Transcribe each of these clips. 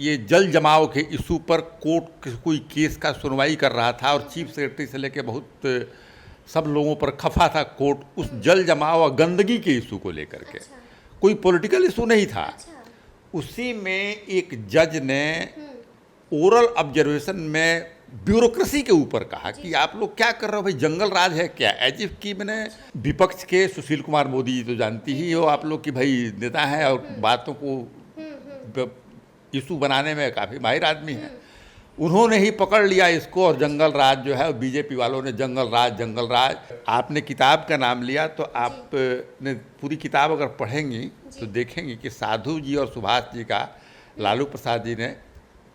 ये जल जमाव के इशू पर कोर्ट कोई केस का सुनवाई कर रहा था और चीफ सेक्रेटरी से लेकर बहुत सब लोगों पर खफा था कोर्ट उस जल जमाव और गंदगी के इशू को लेकर के। कोई पॉलिटिकल इशू नहीं था। उसी में एक जज ने ओरल ऑब्जर्वेशन में ब्यूरोक्रेसी के ऊपर कहा कि आप लोग क्या कर रहे हो भाई, जंगल राज है क्या। एज इफ की मैंने विपक्ष के सुशील कुमार मोदी जी तो जानती ही हो आप लोग कि भाई नेता हैं और बातों को इशू बनाने में काफ़ी माहिर आदमी हैं। उन्होंने ही पकड़ लिया इसको और जंगल राज जो है बीजेपी वालों ने जंगल राज। आपने किताब का नाम लिया तो आपने पूरी किताब अगर पढ़ेंगी तो देखेंगी कि साधु जी और सुभाष जी का लालू प्रसाद जी ने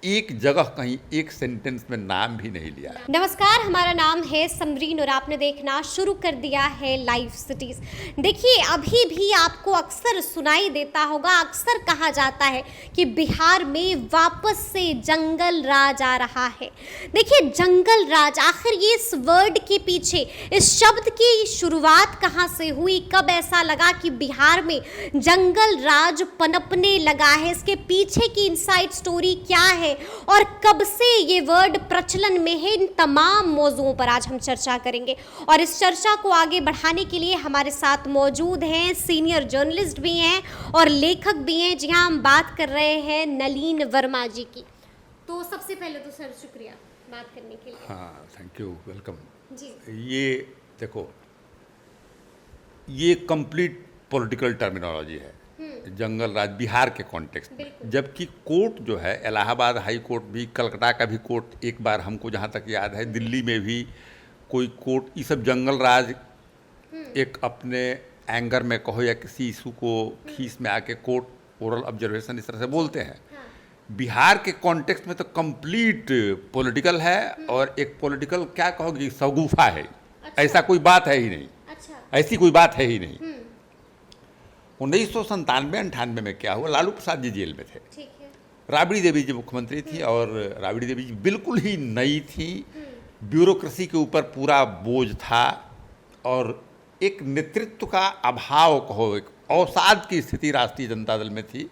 एक जगह कहीं एक सेंटेंस में नाम भी नहीं लिया। नमस्कार, हमारा नाम है समरीन और आपने देखना शुरू कर दिया है लाइव सिटीज। देखिए, अभी भी आपको अक्सर सुनाई देता होगा, अक्सर कहा जाता है कि बिहार में वापस से जंगल राज आ रहा है। देखिए, जंगल राज, आखिर ये इस वर्ड के पीछे, इस शब्द की शुरुआत कहाँ से हुई, कब ऐसा लगा कि बिहार में जंगल राज पनपने लगा है, इसके पीछे की इनसाइड स्टोरी क्या है और कब से ये वर्ड प्रचलन में है, इन तमाम मौजूओं पर आज हम चर्चा करेंगे। और इस चर्चा को आगे बढ़ाने के लिए हमारे साथ मौजूद हैं सीनियर जर्नलिस्ट भी हैं और लेखक भी हैं। जी हाँ, हम बात कर रहे हैं नलीन वर्मा जी की। तो सबसे पहले तो सर शुक्रिया बात करने के लिए। हाँ, थैंक यू, वेलकम जी। ये देखो, ये कंप्लीट पॉलिटिकल टर्मिनोलॉजी है जंगल राज बिहार के कॉन्टेक्स्ट में। जबकि कोर्ट जो है, इलाहाबाद हाई कोर्ट भी, कलकत्ता का भी कोर्ट, एक बार हमको जहाँ तक याद है दिल्ली में भी कोई कोर्ट, ये सब जंगल राज एक अपने एंगर में कहो या किसी इशू को खींच में आके कोर्ट ओरल ऑब्जर्वेशन इस तरह से बोलते हैं। बिहार के कॉन्टेक्स्ट में तो कंप्लीट पॉलिटिकल है और एक पॉलिटिकल क्या कहोगे शगुफा है। ऐसा कोई बात है ही नहीं, ऐसी कोई बात है ही नहीं। 1997-98 में क्या हुआ, लालू प्रसाद जी जेल में थे, राबड़ी देवी जी मुख्यमंत्री थी और राबड़ी देवी जी बिल्कुल ही नई थी, ब्यूरोक्रेसी के ऊपर पूरा बोझ था और एक नेतृत्व का अभाव कहो, एक अवसाद की स्थिति राष्ट्रीय जनता दल में थी,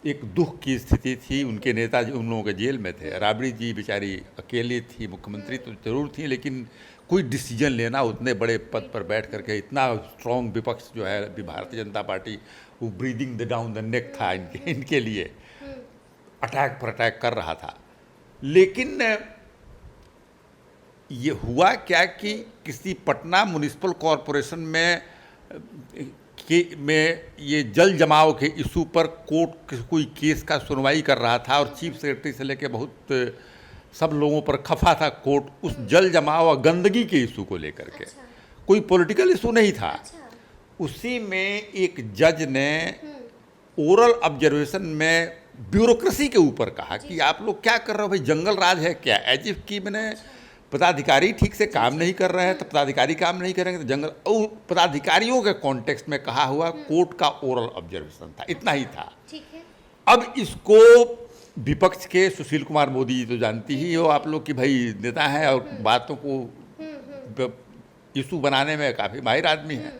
एक दुख की स्थिति थी। उनके नेताजी उन लोगों के जेल में थे। राबड़ी जी बेचारी अकेली थी, मुख्यमंत्री तो जरूर थी लेकिन कोई डिसीजन लेना, उतने बड़े पद पर बैठ करके इतना स्ट्रॉन्ग विपक्ष जो है भारतीय जनता पार्टी, वो breathing the down the neck था इनके लिए, अटैक पर अटैक कर रहा था। लेकिन ये हुआ क्या कि किसी पटना म्युनिसिपल कॉरपोरेशन में ये जल जमाव के इशू पर कोर्ट कोई केस का सुनवाई कर रहा था और चीफ सेक्रेटरी से लेकर बहुत सब लोगों पर खफा था कोर्ट उस जल जमाव और गंदगी के इशू को लेकर के। कोई पॉलिटिकल इशू नहीं था। उसी में एक जज ने ओरल ऑब्जर्वेशन में ब्यूरोक्रेसी के ऊपर कहा कि आप लोग क्या कर रहे हो भाई, जंगल राज है क्या। एज इफ की मैंने पदाधिकारी ठीक से काम नहीं कर रहे हैं तो पदाधिकारी काम नहीं करेंगे तो जंगल, और पदाधिकारियों के कॉन्टेक्स्ट में कहा हुआ कोर्ट का ओरल ऑब्जर्वेशन था, इतना ही था। अब इसको विपक्ष के सुशील कुमार मोदी जी तो जानती ही हो आप लोग कि भाई नेता हैं और बातों को इशू बनाने में काफ़ी माहिर आदमी हैं।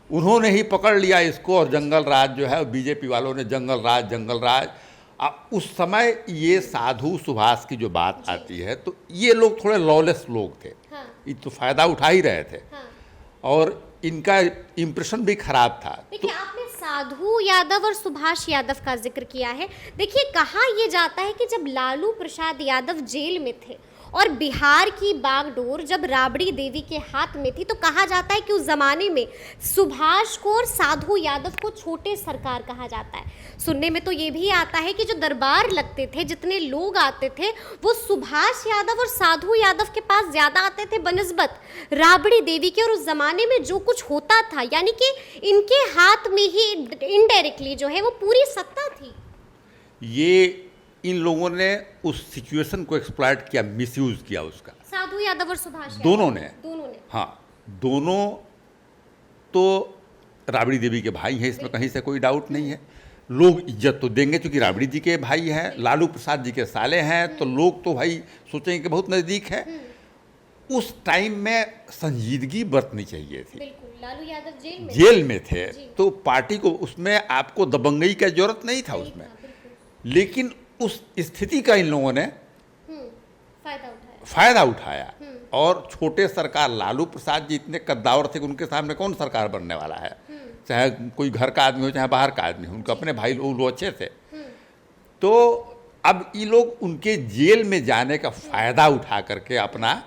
उन्होंने ही पकड़ लिया इसको और जंगल राज जो है बीजेपी वालों ने जंगल राज। उस समय ये साधु सुभाष की जो बात आती है तो ये लोग थोड़े लॉलेस लोग थे। ये तो फायदा उठा ही रहे थे और इनका इम्प्रेशन भी खराब था। तो आपने साधु यादव और सुभाष यादव का जिक्र किया है। देखिए, कहा यह जाता है कि जब लालू प्रसाद यादव जेल में थे और बिहार की बागडोर जब राबड़ी देवी के हाथ में थी तो कहा जाता है कि उस जमाने में सुभाष को और साधु यादव को छोटे सरकार कहा जाता है। सुनने में तो ये भी आता है कि जो दरबार लगते थे, जितने लोग आते थे, वो सुभाष यादव और साधु यादव के पास ज्यादा आते थे बनिस्बत राबड़ी देवी के। और उस जमाने में जो कुछ होता था, यानी कि इनके हाथ में ही इनडायरेक्टली जो है वो पूरी सत्ता थी। ये इन लोगों ने उस सिचुएशन को एक्सप्लॉइट किया, मिसयूज किया उसका। साधु यादव और सुभाष दोनों ने। हाँ, दोनों तो राबड़ी देवी के भाई हैं, इसमें कहीं से कोई डाउट नहीं है। लोग इज्जत तो देंगे क्योंकि राबड़ी जी के भाई हैं, लालू प्रसाद जी के साले हैं, तो लोग तो भाई सोचेंगे कि बहुत नज़दीक है। उस टाइम में संजीदगी बरतनी चाहिए थी। लालू यादव जेल में थे तो पार्टी को उसमें आपको दबंगई की जरूरत नहीं था उसमें। लेकिन उस स्थिति का इन लोगों ने फायदा उठाया। उठाया। और छोटे सरकार लालू प्रसाद जी इतने कद्दावर थे कि उनके सामने कौन सरकार बनने वाला है, चाहे कोई घर का आदमी हो चाहे बाहर का आदमी हो, उनके अपने भाई लोग अच्छे थे। तो अब ये लोग उनके जेल में जाने का फायदा उठा करके अपना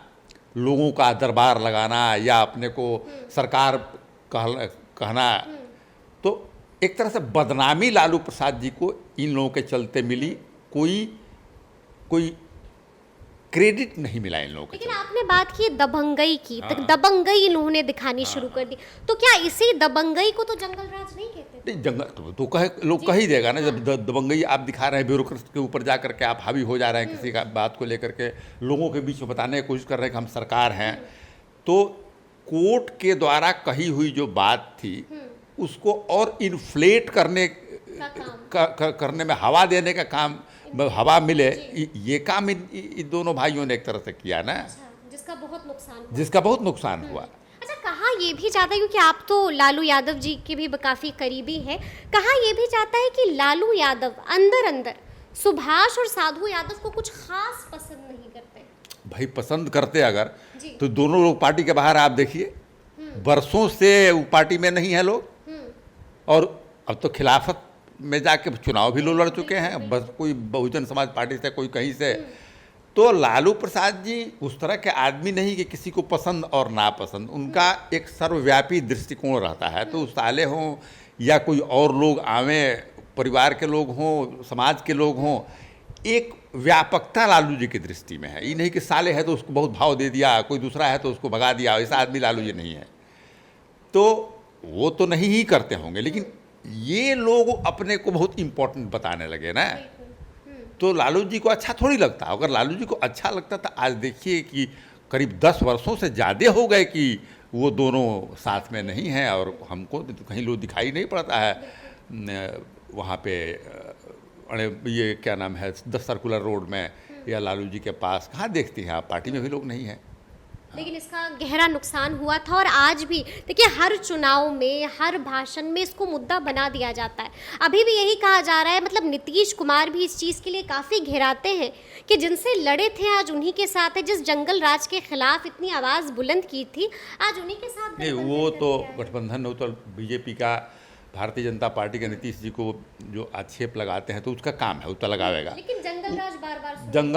लोगों का दरबार लगाना या अपने को सरकार कहना, तो एक तरह से बदनामी लालू प्रसाद जी को इन लोगों के चलते मिली। कोई क्रेडिट नहीं मिला इन लोगों को। लेकिन आपने बात की दबंगई की, दबंगई इन्होंने दिखानी शुरू कर दी, तो क्या इसी दबंगई को तो जंगल राज नहीं कहते? नहीं, जंगल तो कहे लोग कह ही देगा ना, जब दबंगई आप दिखा रहे हैं, ब्यूरोक्रेसी के ऊपर जा करके आप हावी हो जा रहे हैं किसी का बात को लेकर के, लोगों के बीच में बताने की कोशिश कर रहे हैं कि हम सरकार हैं। तो कोर्ट के द्वारा कही हुई जो बात थी उसको और इन्फ्लेट करने में, हवा देने का काम, हवा मिले, ये काम इन दोनों भाइयों ने एक तरह से किया ना, जिसका बहुत नुकसान हुआ। अच्छा, कहा ये भी चाहता है, क्योंकि आप तो लालू यादव जी के भी काफ़ी करीबी हैं, कहा ये भी चाहता है कि लालू यादव अंदर अंदर सुभाष और साधु यादव को कुछ खास पसंद नहीं करते। भाई पसंद करते अगर तो दोनों लोग पार्टी के बाहर, आप देखिए बरसों से वो पार्टी में नहीं है लोग, और अब तो खिलाफत में जाके चुनाव भी लोग लड़ चुके हैं, बस कोई बहुजन समाज पार्टी से, कोई कहीं से। तो लालू प्रसाद जी उस तरह के आदमी नहीं कि किसी को पसंद और नापसंद, उनका एक सर्वव्यापी दृष्टिकोण रहता है। तो साले हों या कोई और लोग आवें, परिवार के लोग हों, समाज के लोग हों, एक व्यापकता लालू जी की दृष्टि में है। ये नहीं कि साले है तो उसको बहुत भाव दे दिया, कोई दूसरा है तो उसको भगा दिया, ऐसा आदमी लालू जी नहीं है। तो वो तो नहीं ही करते होंगे, लेकिन ये लोग अपने को बहुत इम्पोर्टेंट बताने लगे ना, तो लालू जी को अच्छा थोड़ी लगता। अगर लालू जी को अच्छा लगता तो आज देखिए कि करीब 10 वर्षों से ज़्यादा हो गए कि वो दोनों साथ में नहीं हैं, और हमको तो कहीं लोग दिखाई नहीं पड़ता है वहाँ पे, ये क्या नाम है, 10 सर्कुलर रोड में या लालू जी के पास, कहाँ देखती हैं आप, पार्टी में भी लोग नहीं हैं। लेकिन इसका गहरा नुकसान हुआ था, और आज भी देखिए हर चुनाव में, हर भाषण में इसको मुद्दा बना दिया जाता है। अभी भी यही कहा जा रहा है, मतलब नीतीश कुमार भी इस चीज़ के लिए काफ़ी घेराते हैं कि जिनसे लड़े थे आज उन्हीं के साथ है, जिस जंगल राज के खिलाफ इतनी आवाज़ बुलंद की थी आज उन्हीं के साथ। नहीं, वो तो गठबंधन, वो तो बीजेपी का, भारतीय जनता पार्टी के नीतीश जी को जो आक्षेप लगाते हैं तो उसका काम है, वो तो लगावेगा। लेकिन जंगल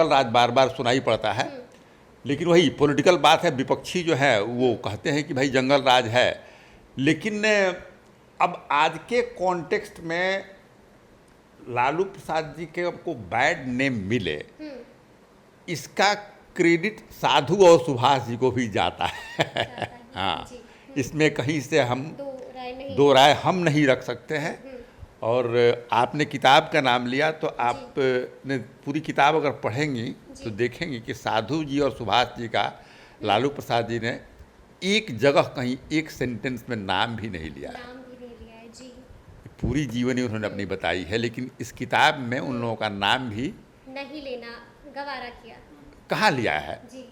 राज बार बार सुनाई पड़ता है। लेकिन वही पॉलिटिकल बात है, विपक्षी जो है वो कहते हैं कि भाई जंगल राज है, लेकिन अब आज के कॉन्टेक्स्ट में लालू प्रसाद जी के को बैड नेम मिले, इसका क्रेडिट साधु और सुभाष जी को भी जाता है। हाँ, इसमें कहीं से हम दो राय हम नहीं रख सकते हैं। और आपने किताब का नाम लिया, तो आपने पूरी किताब अगर पढ़ेंगी तो देखेंगी कि साधु जी और सुभाष जी का लालू प्रसाद जी ने एक जगह कहीं एक सेंटेंस में नाम भी नहीं लिया है। जी। पूरी जीवनी उन्होंने अपनी बताई है, लेकिन इस किताब में उन लोगों का नाम भी नहीं लेना गवारा किया। कहाँ लिया है जी।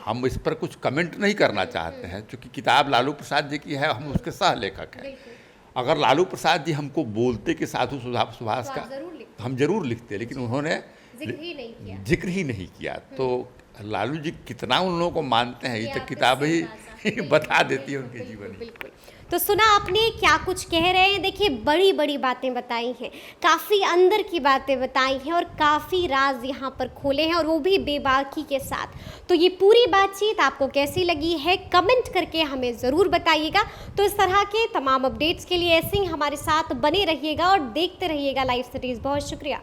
हम इस पर कुछ कमेंट नहीं करना चाहते हैं, क्योंकि किताब लालू प्रसाद जी की है, हम उसके सह लेखक हैं। अगर लालू प्रसाद जी हमको बोलते कि साधु सुभाष का, हम जरूर लिखते, लेकिन उन्होंने जिक्र ही नहीं किया। तो लालू जी कितना उन लोगों को मानते हैं, ये तो किताब ही बता देती है उनके जीवन में। तो सुना आपने क्या कुछ कह रहे हैं। देखिए बड़ी बड़ी बातें बताई हैं, काफ़ी अंदर की बातें बताई हैं, और काफ़ी राज यहाँ पर खोले हैं, और वो भी बेबाकी के साथ। तो ये पूरी बातचीत आपको कैसी लगी है, कमेंट करके हमें ज़रूर बताइएगा। तो इस तरह के तमाम अपडेट्स के लिए ऐसे ही हमारे साथ बने रहिएगा और देखते रहिएगा लाइव सिटीज़। बहुत शुक्रिया।